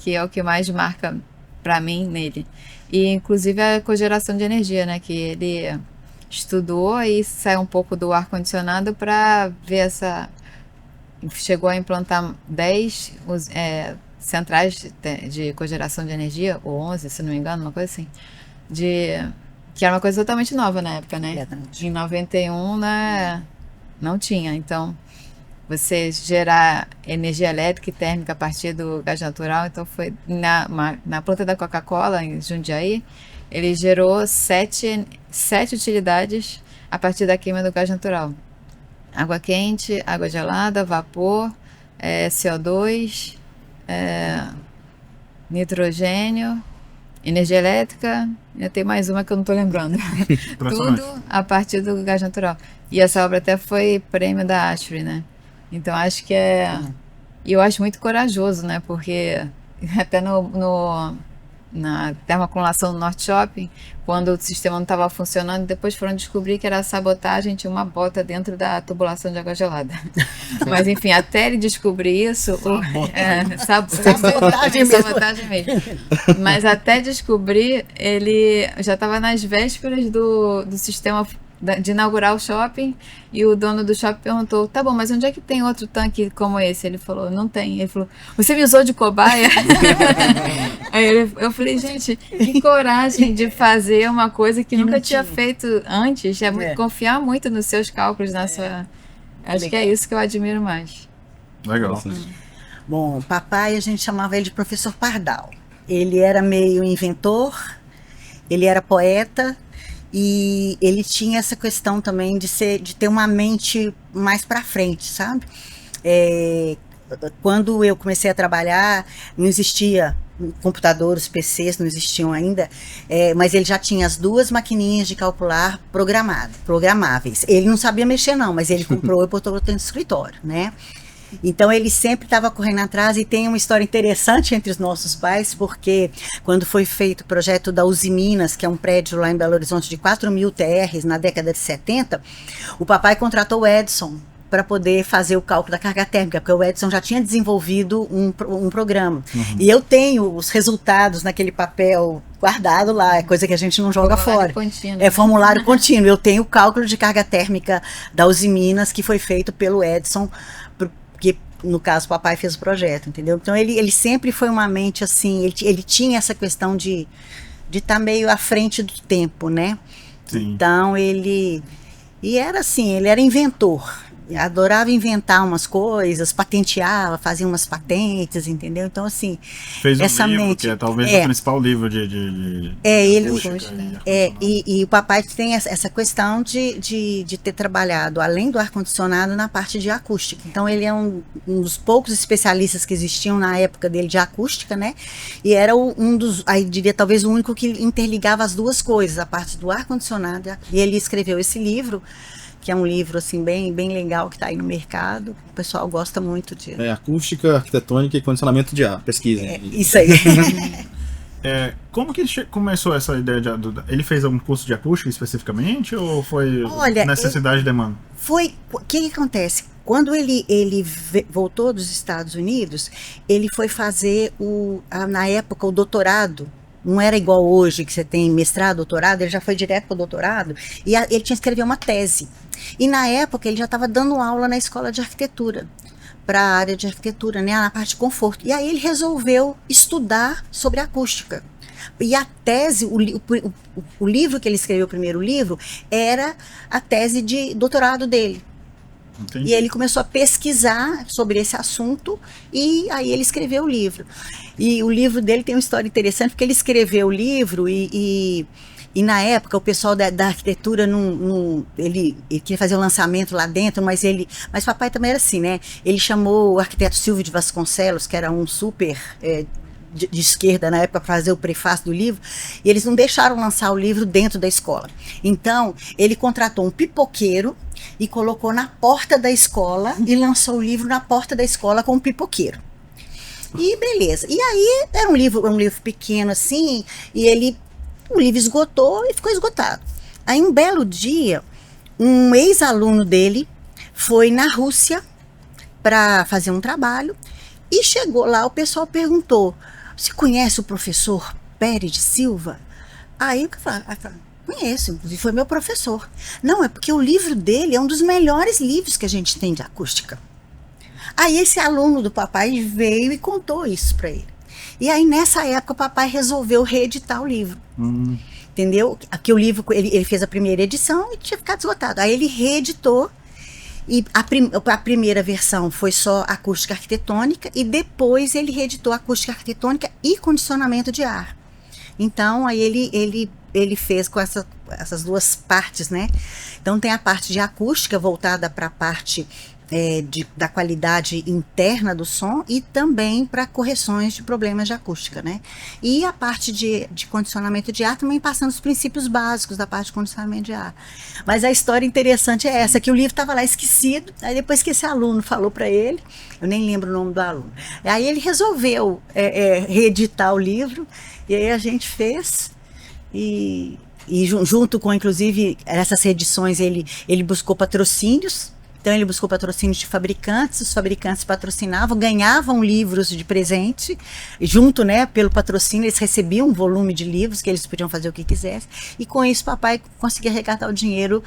[SPEAKER 3] é o que mais marca para mim nele. E, inclusive, a cogeração de energia, né? Que ele estudou e saiu um pouco do ar-condicionado para ver chegou a implantar 10 centrais de cogeração de energia, ou 11, se não me engano, uma coisa assim, que era uma coisa totalmente nova na época, né? Em 91, né, não tinha. Então, você gerar energia elétrica e térmica a partir do gás natural, então foi na planta da Coca-Cola, em Jundiaí, ele gerou 7 utilidades a partir da queima do gás natural. Água quente, água gelada, vapor, CO2, nitrogênio, energia elétrica, e tem mais uma que eu não estou lembrando. Tudo a partir do gás natural. E essa obra até foi prêmio da ASFRI, né? Então acho que e eu acho muito corajoso, né? Porque até na termoacumulação do Norte Shopping, quando o sistema não estava funcionando, depois foram descobrir que era sabotagem, tinha uma bota dentro da tubulação de água gelada. Mas enfim, até ele descobrir isso, sabotagem mesmo. Mas até descobrir, ele já estava nas vésperas do sistema de inaugurar o shopping, e o dono do shopping perguntou: tá bom, mas onde é que tem outro tanque como esse? Ele falou: não tem. Ele falou: você me usou de cobaia? Aí eu falei: gente, que coragem de fazer uma coisa que nunca tinha feito antes. Confiar muito nos seus cálculos, acho que é isso que eu admiro mais.
[SPEAKER 1] Legal.
[SPEAKER 4] Bom, papai, a gente chamava ele de professor Pardal. Ele era meio inventor, ele era poeta, e ele tinha essa questão também de ter uma mente mais para frente, sabe? Quando eu comecei a trabalhar, não existia computadores, PCs, não existiam ainda, mas ele já tinha as 2 maquininhas de calcular programáveis. Ele não sabia mexer não, mas ele comprou e botou dentro do escritório, né? Então ele sempre estava correndo atrás, e tem uma história interessante entre os nossos pais, porque quando foi feito o projeto da Uzi Minas, que é um prédio lá em Belo Horizonte de 4.000 TRs na década de 70, o papai contratou o Edson para poder fazer o cálculo da carga térmica, porque o Edson já tinha desenvolvido um programa. E eu tenho os resultados naquele papel guardado lá, é coisa que a gente não joga fora.
[SPEAKER 3] Contínuo.
[SPEAKER 4] É formulário contínuo. Eu tenho o cálculo de carga térmica da Uzi Minas, que foi feito pelo Edson, porque no caso o papai fez o projeto, entendeu? Então ele sempre foi uma mente assim, ele tinha essa questão de estar meio à frente do tempo, né?
[SPEAKER 1] Sim.
[SPEAKER 4] Então ele era assim, ele era inventor. Adorava inventar umas coisas, patenteava, fazia umas patentes, entendeu? Então, assim,
[SPEAKER 1] fez
[SPEAKER 4] essa
[SPEAKER 1] livro,
[SPEAKER 4] mente,
[SPEAKER 1] que é talvez o principal livro
[SPEAKER 4] e o papai tem essa questão de ter trabalhado, além do ar-condicionado, na parte de acústica. Então, ele é um dos poucos especialistas que existiam na época dele de acústica, né? E era um dos, aí diria, talvez o único que interligava as duas coisas, a parte do ar-condicionado. E ele escreveu esse livro, que é um livro assim bem legal, que está aí no mercado. O pessoal gosta muito de...
[SPEAKER 2] Acústica, arquitetônica e condicionamento de ar. Pesquisem.
[SPEAKER 4] Isso aí.
[SPEAKER 1] Como que começou essa ideia ele fez algum curso de acústica especificamente, ou foi necessidade e demanda?
[SPEAKER 4] O que acontece? Quando ele voltou dos Estados Unidos, ele foi fazer na época o doutorado Não era igual hoje, que você tem mestrado, doutorado, ele já foi direto para o doutorado, e ele tinha que escrever uma tese. E na época ele já estava dando aula na escola de arquitetura, para a área de arquitetura, né, na parte de conforto. E aí ele resolveu estudar sobre acústica. E a tese, o livro que ele escreveu, o primeiro livro, era a tese de doutorado dele.
[SPEAKER 1] Entendi.
[SPEAKER 4] E ele começou a pesquisar sobre esse assunto e aí ele escreveu o livro. E o livro dele tem uma história interessante, porque ele escreveu o livro e na época o pessoal da arquitetura ele queria fazer o lançamento lá dentro, mas papai também era assim, né? Ele chamou o arquiteto Silvio de Vasconcelos, que era um super de esquerda na época, para fazer o prefácio do livro, e eles não deixaram lançar o livro dentro da escola. Então ele contratou um pipoqueiro e colocou na porta da escola e lançou o livro na porta da escola com um pipoqueiro. E beleza. E aí era um livro pequeno assim, e o livro esgotou e ficou esgotado. Aí um belo dia, um ex-aluno dele foi na Rússia para fazer um trabalho e chegou lá, o pessoal perguntou: você conhece o professor Pérez de Silva? Aí eu falei, conheço, inclusive foi meu professor. Não, é porque o livro dele é um dos melhores livros que a gente tem de acústica. Aí esse aluno do papai veio e contou isso para ele. E aí nessa época o papai resolveu reeditar o livro. Entendeu? Aqui o livro, ele fez a primeira edição e tinha ficado esgotado. Aí ele reeditou e a primeira versão foi só acústica arquitetônica e depois ele reeditou acústica arquitetônica e condicionamento de ar. Então aí ele fez com essas duas partes, né? Então tem a parte de acústica voltada para a parte da qualidade interna do som e também para correções de problemas de acústica, né? E a parte de condicionamento de ar também passando os princípios básicos da parte de condicionamento de ar. Mas a história interessante é essa, que o livro estava lá esquecido, aí depois que esse aluno falou para ele, eu nem lembro o nome do aluno, aí ele resolveu reeditar o livro, e aí a gente fez, e junto com, inclusive, essas reedições, ele buscou patrocínios. Então ele buscou patrocínios de fabricantes, os fabricantes patrocinavam, ganhavam livros de presente, junto, né, pelo patrocínio eles recebiam um volume de livros que eles podiam fazer o que quisessem, e com isso papai conseguia arrecadar o dinheiro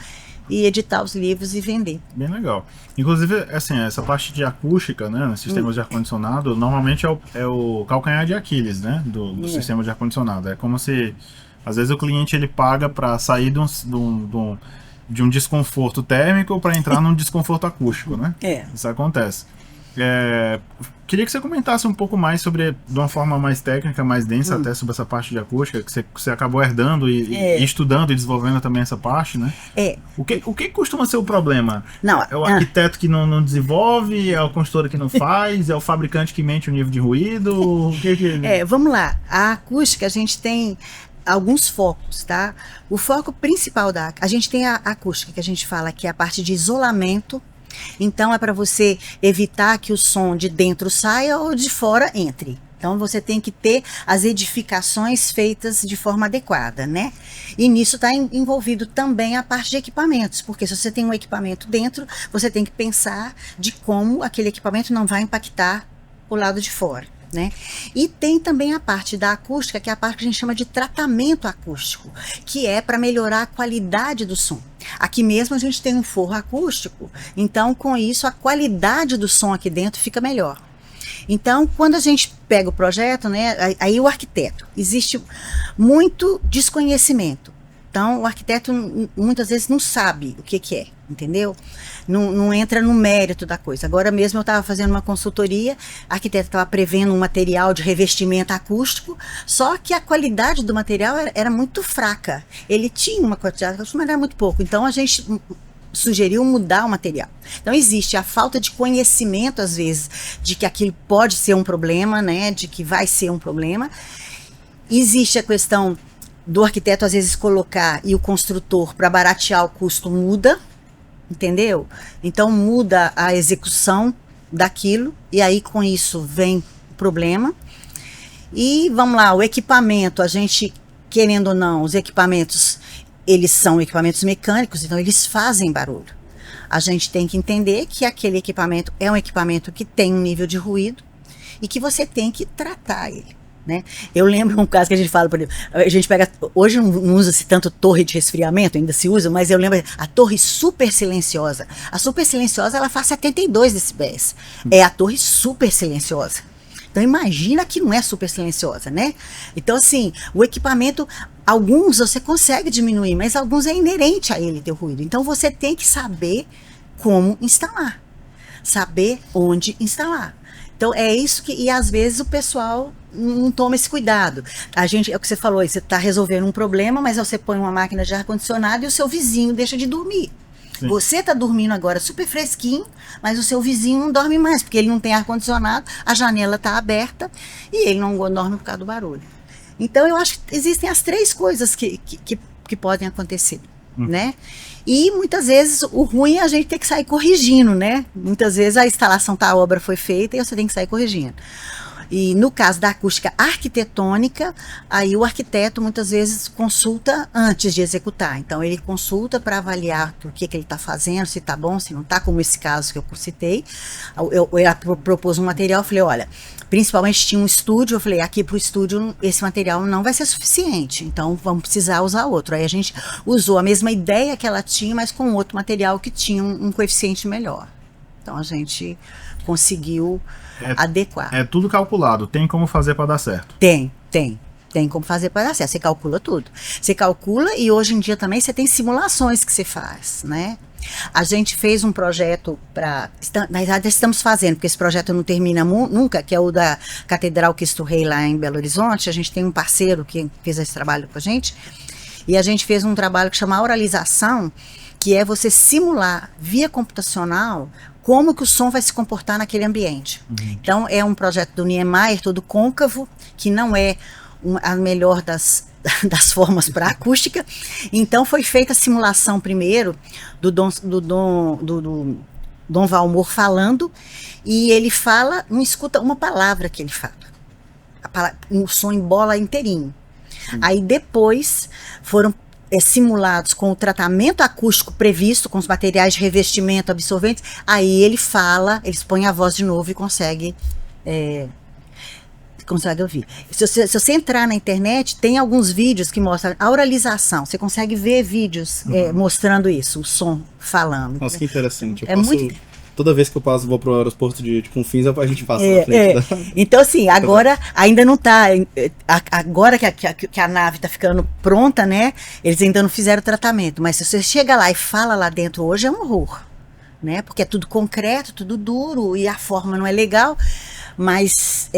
[SPEAKER 4] e editar os livros e vender.
[SPEAKER 1] Bem legal. Inclusive, assim, essa parte de acústica, né, sistemas de ar-condicionado, normalmente é o calcanhar de Aquiles, né, do sistema de ar-condicionado. É como se, às vezes o cliente ele paga para sair de um desconforto térmico para entrar num desconforto acústico, né? Isso acontece. Queria que você comentasse um pouco mais sobre, de uma forma mais técnica, mais densa, até sobre essa parte de acústica, que você acabou herdando e estudando e desenvolvendo também essa parte, né? O que costuma ser o problema?
[SPEAKER 4] Não,
[SPEAKER 1] é o arquiteto que não desenvolve, é o construtor que não faz, é o fabricante que mente o nível de ruído?
[SPEAKER 4] Vamos lá. A acústica, a gente tem alguns focos, tá? O foco principal a gente tem a acústica, que a gente fala que é a parte de isolamento. Então é para você evitar que o som de dentro saia ou de fora entre. Então você tem que ter as edificações feitas de forma adequada, né? E nisso está envolvido também a parte de equipamentos, porque se você tem um equipamento dentro, você tem que pensar de como aquele equipamento não vai impactar o lado de fora, né? E tem também a parte da acústica, que é a parte que a gente chama de tratamento acústico, que é para melhorar a qualidade do som. Aqui mesmo a gente tem um forro acústico, então com isso a qualidade do som aqui dentro fica melhor. Então, quando a gente pega o projeto, né, aí o arquiteto, existe muito desconhecimento. Então, o arquiteto muitas vezes não sabe o que é, entendeu? Não entra no mérito da coisa. Agora mesmo eu estava fazendo uma consultoria, a arquiteta estava prevendo um material de revestimento acústico, só que a qualidade do material era muito fraca. Ele tinha uma quantidade, mas era muito pouco. Então, a gente sugeriu mudar o material. Então existe a falta de conhecimento, às vezes, de que aquilo pode ser um problema, né, de que vai ser um problema. Existe a questão do arquiteto, às vezes, colocar e o construtor, para baratear o custo, muda, entendeu? Então muda a execução daquilo, e aí com isso vem o problema. E vamos lá, o equipamento, a gente, querendo ou não, os equipamentos, eles são equipamentos mecânicos, então eles fazem barulho. A gente tem que entender que aquele equipamento é um equipamento que tem um nível de ruído e que você tem que tratar ele. né? Eu lembro um caso que a gente fala, por exemplo, a gente pega, hoje não usa-se tanto torre de resfriamento, ainda se usa, mas eu lembro a torre super silenciosa. A super silenciosa, ela faz 72 decibéis. É a torre super silenciosa. Então imagina que não é super silenciosa, né? Então assim, o equipamento, alguns você consegue diminuir, mas alguns é inerente a ele ter ruído. Então você tem que saber como instalar, saber onde instalar. Então é isso que, e às vezes o pessoal não toma esse cuidado. A gente, é o que você falou, você está resolvendo um problema, mas você põe uma máquina de ar-condicionado e o seu vizinho deixa de dormir. Sim. Você está dormindo agora super fresquinho, mas o seu vizinho não dorme mais, porque ele não tem ar-condicionado, a janela está aberta e ele não dorme por causa do barulho. Então eu acho que existem as três coisas que podem acontecer, né? E muitas vezes o ruim é a gente ter que sair corrigindo, né? Muitas vezes a instalação a obra foi feita e você tem que sair corrigindo. E no caso da acústica arquitetônica, aí o arquiteto muitas vezes consulta antes de executar. Então ele consulta para avaliar o que ele está fazendo, se está bom, se não está, como esse caso que eu citei. Eu propus um material, eu falei, olha, principalmente tinha um estúdio, eu falei, aqui para o estúdio esse material não vai ser suficiente, então vamos precisar usar outro. Aí a gente usou a mesma ideia que ela tinha, mas com outro material que tinha um coeficiente melhor. Então a gente conseguiu adequar.
[SPEAKER 1] É tudo calculado, tem como fazer para dar certo?
[SPEAKER 4] Tem como fazer para dar certo, você calcula tudo. Você calcula e hoje em dia também você tem simulações que você faz, né? A gente fez um projeto na verdade estamos fazendo, porque esse projeto não termina nunca, que é o da Catedral Cristo Rei lá em Belo Horizonte. A gente tem um parceiro que fez esse trabalho com a gente, e a gente fez um trabalho que chama auralização, que é você simular via computacional como que o som vai se comportar naquele ambiente. Então é um projeto do Niemeyer, todo côncavo, que não é a melhor das formas para acústica. Então foi feita a simulação primeiro do Dom Valmor falando, e ele fala, não escuta uma palavra que ele fala. O som embola inteirinho. Aí depois foram simulados com o tratamento acústico previsto, com os materiais de revestimento, absorventes. Aí ele fala, eles põem a voz de novo e consegue ouvir. Se você entrar na internet, tem alguns vídeos que mostram a auralização. Você consegue ver vídeos mostrando isso, o som falando.
[SPEAKER 2] Nossa, que interessante.
[SPEAKER 4] Muito...
[SPEAKER 2] Toda vez que eu passo, vou para o aeroporto de Confins, a gente passa na frente.
[SPEAKER 4] Então, assim, agora ainda não está. Agora que a nave está ficando pronta, né? Eles ainda não fizeram o tratamento. Mas se você chega lá e fala lá dentro hoje, é um horror, né? Porque é tudo concreto, tudo duro e a forma não é legal. Mas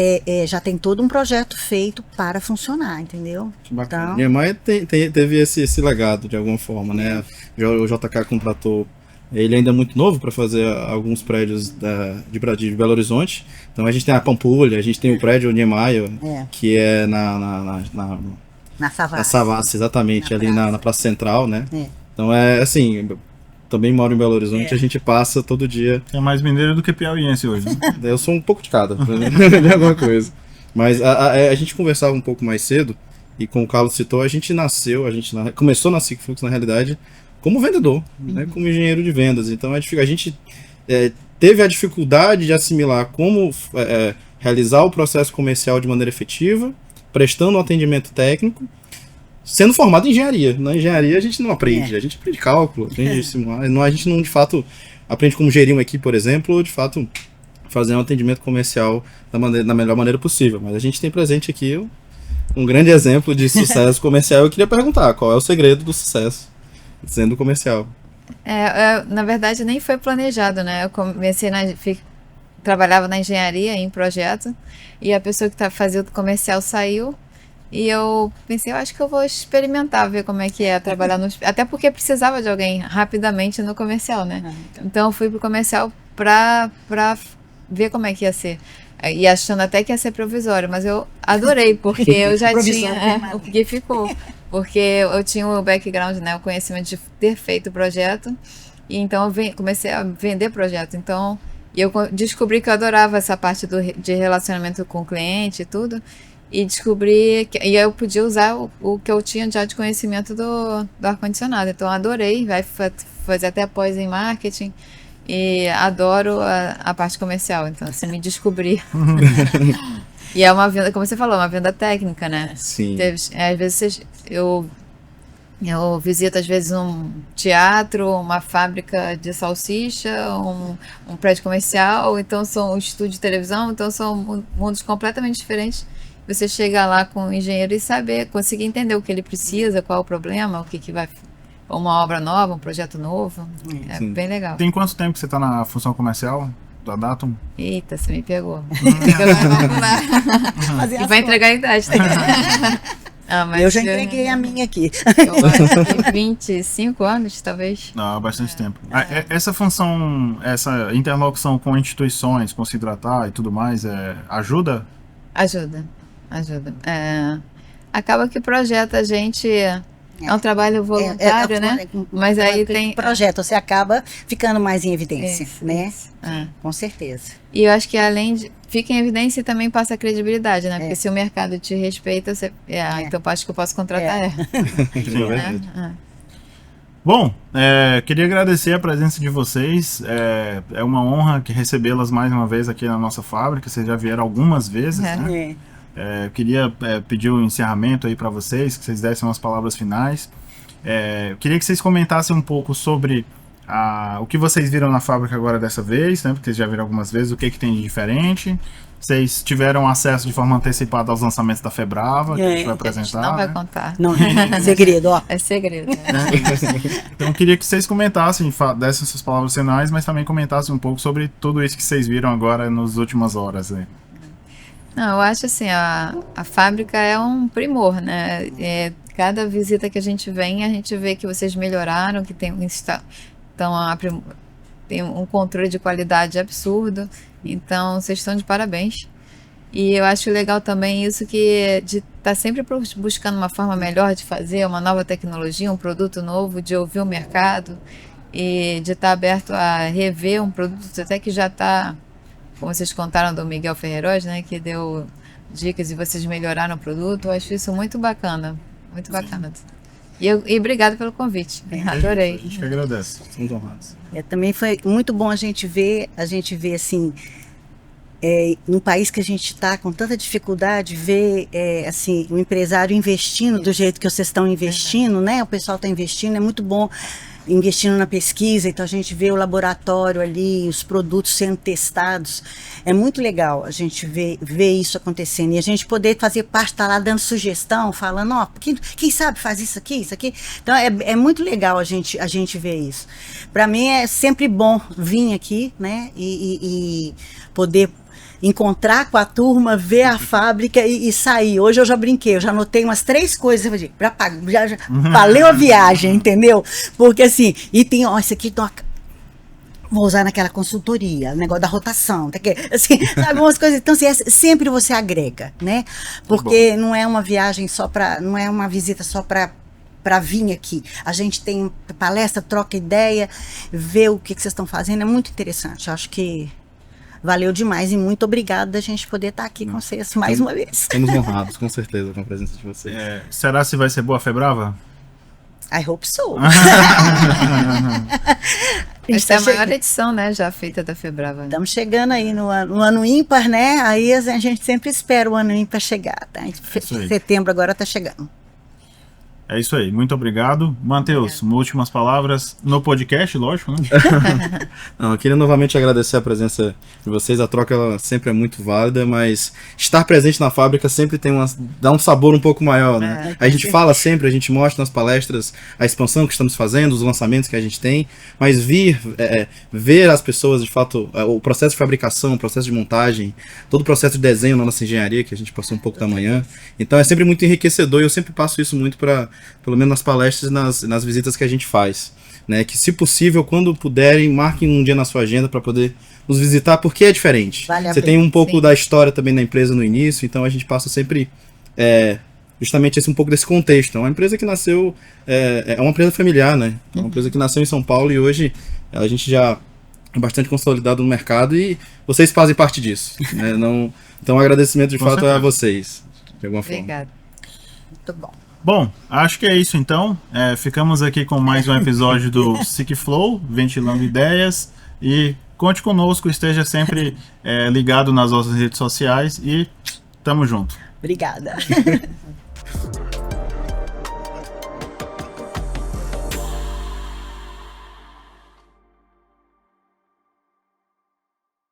[SPEAKER 4] já tem todo um projeto feito para funcionar, entendeu?
[SPEAKER 2] Bacana. Então... Niemeyer teve esse legado de alguma forma, né? O JK contratou. Ele ainda é muito novo para fazer alguns prédios de Belo Horizonte. Então a gente tem a Pampulha, a gente tem o prédio Niemeyer, que é na Savassi, exatamente, ali na Praça Central, né? Então é assim, também moro em Belo Horizonte, a gente passa todo dia.
[SPEAKER 1] É mais mineiro do que piauiense hoje, né?
[SPEAKER 2] Eu sou um pouco de cada, de alguma coisa. Mas a gente conversava um pouco mais cedo, e como o Carlos citou, a gente começou na Sigfox, na realidade, como vendedor, né, como engenheiro de vendas. Então a gente teve a dificuldade de assimilar como realizar o processo comercial de maneira efetiva, prestando um atendimento técnico, sendo formado em engenharia. Na engenharia a gente não aprende, a gente aprende cálculo, aprende simular, a gente não de fato aprende como gerir uma equipe, por exemplo, ou de fato fazer um atendimento comercial da melhor maneira possível. Mas a gente tem presente aqui um grande exemplo de sucesso comercial. Eu queria perguntar, qual é o segredo do sucesso sendo comercial?
[SPEAKER 3] Na verdade nem foi planejado, né? Eu comecei trabalhava na engenharia em projeto, e a pessoa que fazia o comercial saiu, e eu pensei, eu acho que eu vou experimentar, ver como é que é trabalhar até porque precisava de alguém rapidamente no comercial, né? Então eu fui pro comercial pra ver como é que ia ser. E achando até que ia ser provisório, mas eu adorei, porque eu já tinha, porque ficou. Porque eu tinha o background, né, o conhecimento de ter feito o projeto, e então eu comecei a vender projeto. Então, eu descobri que eu adorava essa parte de relacionamento com o cliente e tudo, e descobri que eu podia usar o que eu tinha já de conhecimento do ar-condicionado. Então, eu adorei, vai fazer até pós em marketing, e adoro a parte comercial, então assim, me descobri. E é uma venda, como você falou, uma venda técnica, né?
[SPEAKER 2] Sim.
[SPEAKER 3] Às vezes eu visito, às vezes, um teatro, uma fábrica de salsicha, um prédio comercial, então são um estúdio de televisão, então são mundos completamente diferentes. Você chega lá com o engenheiro e conseguir entender o que ele precisa, qual é o problema, o que vai... Uma obra nova, um projeto novo. É
[SPEAKER 2] Sim.
[SPEAKER 3] bem legal.
[SPEAKER 1] Tem quanto tempo que você está na função comercial da Datum?
[SPEAKER 3] Eita, você me pegou. Vamos lá.
[SPEAKER 4] Fazer
[SPEAKER 3] E
[SPEAKER 4] as
[SPEAKER 3] vai
[SPEAKER 4] contas.
[SPEAKER 3] entregar a idade também. Mas
[SPEAKER 4] Eu já entreguei a minha aqui.
[SPEAKER 3] Eu acho que 25 anos, talvez.
[SPEAKER 1] Há bastante tempo. Essa função, essa interlocução com instituições, com se hidratar e tudo mais, ajuda?
[SPEAKER 3] Ajuda. Acaba que projeta a gente... É um trabalho voluntário, né? Mas aí tem...
[SPEAKER 4] projeto, você acaba ficando mais em evidência,
[SPEAKER 3] Isso,
[SPEAKER 4] né?
[SPEAKER 3] isso.
[SPEAKER 4] Com certeza.
[SPEAKER 3] E eu acho que além de... Fica em evidência e também passa credibilidade, né? Porque se o mercado te respeita, você... então acho que eu posso contratar
[SPEAKER 2] É verdade.
[SPEAKER 1] Bom, queria agradecer a presença de vocês. É uma honra recebê-las mais uma vez aqui na nossa fábrica. Vocês já vieram algumas vezes, né? Eu queria pedir um encerramento aí para vocês, que vocês dessem umas palavras finais. Eu queria que vocês comentassem um pouco sobre o que vocês viram na fábrica agora dessa vez, né? Porque vocês já viram algumas vezes, o que tem de diferente. Vocês tiveram acesso de forma antecipada aos lançamentos da Febrava, que a gente vai apresentar.
[SPEAKER 3] Não vai
[SPEAKER 1] né?
[SPEAKER 3] contar.
[SPEAKER 4] Não, segredo, ó.
[SPEAKER 3] É segredo.
[SPEAKER 1] Então eu queria que vocês comentassem, dessem suas palavras finais, mas também comentassem um pouco sobre tudo isso que vocês viram agora nas últimas horas. Né?
[SPEAKER 3] Não, eu acho assim, a fábrica é um primor, né? Cada visita que a gente vem, a gente vê que vocês melhoraram, que tem um controle de qualidade absurdo. Então, vocês estão de parabéns. E eu acho legal também isso de estar sempre buscando uma forma melhor de fazer, uma nova tecnologia, um produto novo, de ouvir o mercado e de estar aberto a rever um produto até que já está... Como vocês contaram do Miguel Ferreiros, né, que deu dicas e vocês melhoraram o produto, eu acho isso muito bacana, muito bacana. E obrigado pelo convite, adorei.
[SPEAKER 1] A gente que agradece.
[SPEAKER 2] Somos honrados.
[SPEAKER 4] Também foi muito bom a gente ver assim, num país que a gente está com tanta dificuldade, ver assim, o empresário investindo do jeito que vocês estão investindo, né? O pessoal está investindo, é muito bom. Investindo na pesquisa, então a gente vê o laboratório ali, os produtos sendo testados, é muito legal a gente ver isso acontecendo, e a gente poder fazer parte, estar lá dando sugestão, falando, ó, quem sabe faz isso aqui, então é muito legal a gente ver isso. Para mim é sempre bom vir aqui, né, e poder encontrar com a turma, ver a fábrica e sair. Hoje eu já brinquei, eu já anotei umas 3 coisas, já valeu a viagem, entendeu? Porque assim, e tem, ó, isso aqui, vou usar naquela consultoria, negócio da rotação, assim, sabe, umas coisas, então assim, sempre você agrega, né? Porque não é uma viagem não é uma visita só para vir aqui. A gente tem palestra, troca ideia, vê o que vocês estão fazendo, é muito interessante. Eu acho que valeu demais e muito obrigado da gente poder estar aqui com vocês mais uma vez.
[SPEAKER 2] Estamos honrados, com certeza, com a presença de vocês.
[SPEAKER 1] Será se vai ser boa a Febrava?
[SPEAKER 4] I hope so.
[SPEAKER 3] Essa é a maior edição, né, já feita da Febrava.
[SPEAKER 4] Estamos chegando aí no ano ímpar, né? Aí a gente sempre espera o ano ímpar chegar, tá? Setembro agora está chegando.
[SPEAKER 1] É isso aí, muito obrigado. Matheus, últimas palavras no podcast, lógico, né?
[SPEAKER 2] Não, eu queria novamente agradecer a presença de vocês, a troca ela sempre é muito válida, mas estar presente na fábrica sempre dá um sabor um pouco maior, né? A gente fala sempre, a gente mostra nas palestras a expansão que estamos fazendo, os lançamentos que a gente tem, mas ver as pessoas, de fato, o processo de fabricação, o processo de montagem, todo o processo de desenho na nossa engenharia, que a gente passou um pouco da manhã, então é sempre muito enriquecedor e eu sempre passo isso muito pelo menos nas palestras e nas visitas que a gente faz, né? Que se possível, quando puderem, marquem um dia na sua agenda para poder nos visitar, porque é diferente. Você tem um pouco da história também da empresa no início, então a gente passa sempre justamente um pouco desse contexto. É uma empresa que nasceu, é uma empresa familiar, né? É uma empresa que nasceu em São Paulo e hoje a gente já é bastante consolidado no mercado e vocês fazem parte disso, né? Então o agradecimento de fato é a vocês, de alguma forma.
[SPEAKER 3] Obrigada.
[SPEAKER 4] Muito bom.
[SPEAKER 1] Bom, acho que é isso então. Ficamos aqui com mais um episódio do SIC Flow, ventilando ideias. E conte conosco, esteja sempre ligado nas nossas redes sociais e Tamo junto.
[SPEAKER 4] Obrigada.